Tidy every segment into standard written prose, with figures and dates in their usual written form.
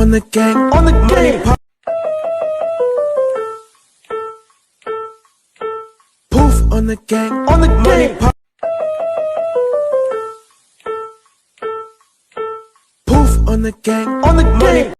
on the gang, on the gang. Poof on the gang, on the gang. Poof on the gang, on the gang.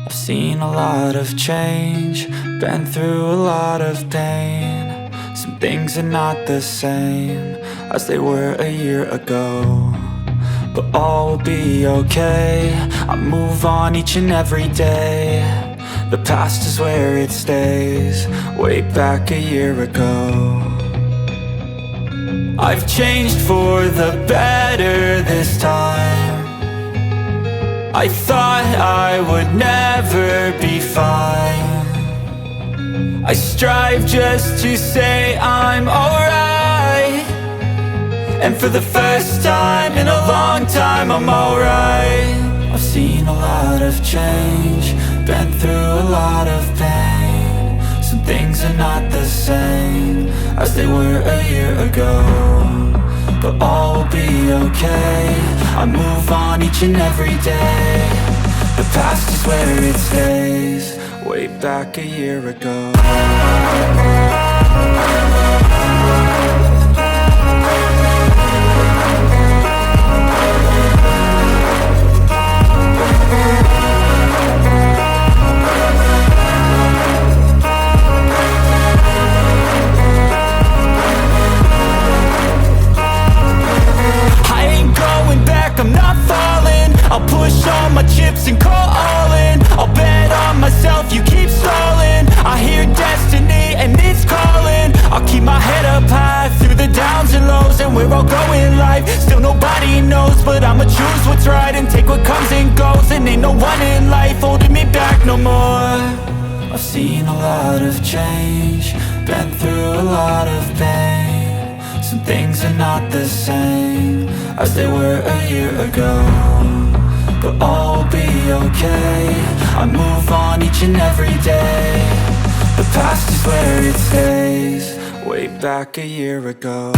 Seen a lot of change, been through a lot of pain. Some things are not the same as they were a year ago, but all will be okay. I move on each and every day. The past is where it stays, way back a year ago. I've changed for the better this time. I thought I would never be fine. I strive just to say I'm alright, and for the first time in a long time I'm alright. I've seen a lot of change, been through a lot of pain. Some things are not the same as they were a year ago, but all will be okay. I move on each and every day. The past is where it stays, way back a year ago. I'm not falling, I'll push all my chips and call all in. I'll bet on myself, you keep stalling. I hear destiny and it's calling. I'll keep my head up high through the downs and lows, and where I'll go in life, still nobody knows. But I'ma choose what's right and take what comes and goes, and ain't no one in life holding me back no more. I've seen a lot of change, been through a lot of pain. Some things are not the same as they were a year ago, but all will be okay. I move on each and every day. The past is where it stays, way back a year ago.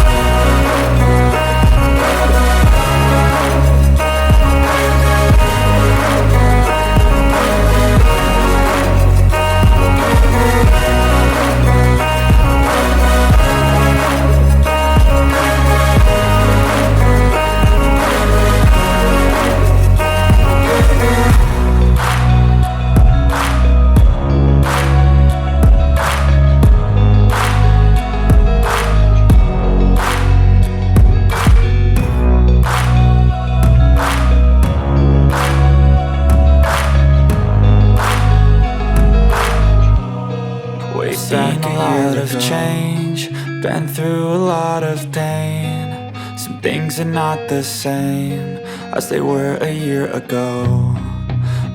Seen a lot of change, been through a lot of pain. Some things are not the same as they were a year ago,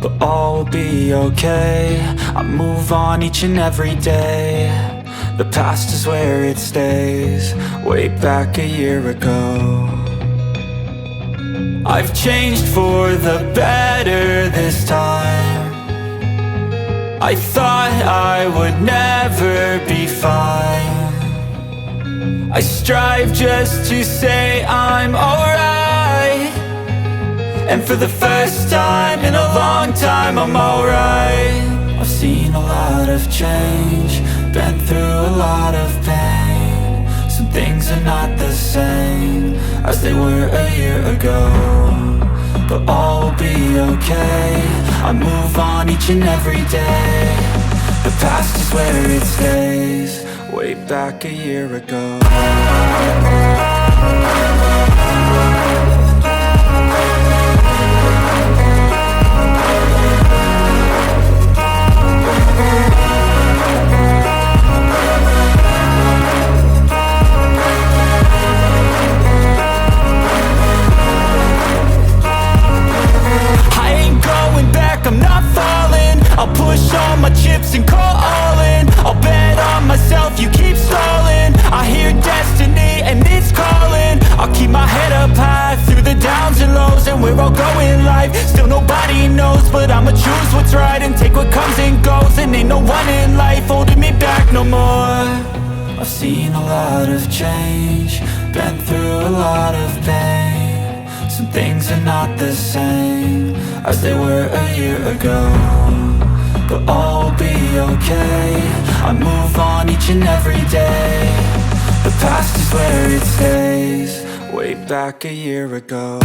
but all will be okay. I move on each and every day. The past is where it stays, way back a year ago. I've changed for the better this time. I thought I would never be fine. I strive just to say I'm alright, and for the first time in a long time I'm alright. I've seen a lot of change, been through a lot of pain. Some things are not the same as they were a year ago, but all will be okay. I move on each and every day. The past is where it stays, way back a year ago. I'm not falling, I'll push all my chips and call all in. I'll bet on myself, you keep stalling. I hear destiny and it's calling. but I'ma choose what's right and take what comes and goes. And ain't no one in life holding me back no more. I've seen a lot of change, been through a lot of pain. Some things are not the same as they were a year ago, but all will be okay. I move on each and every day. The past is where it stays, way back a year ago.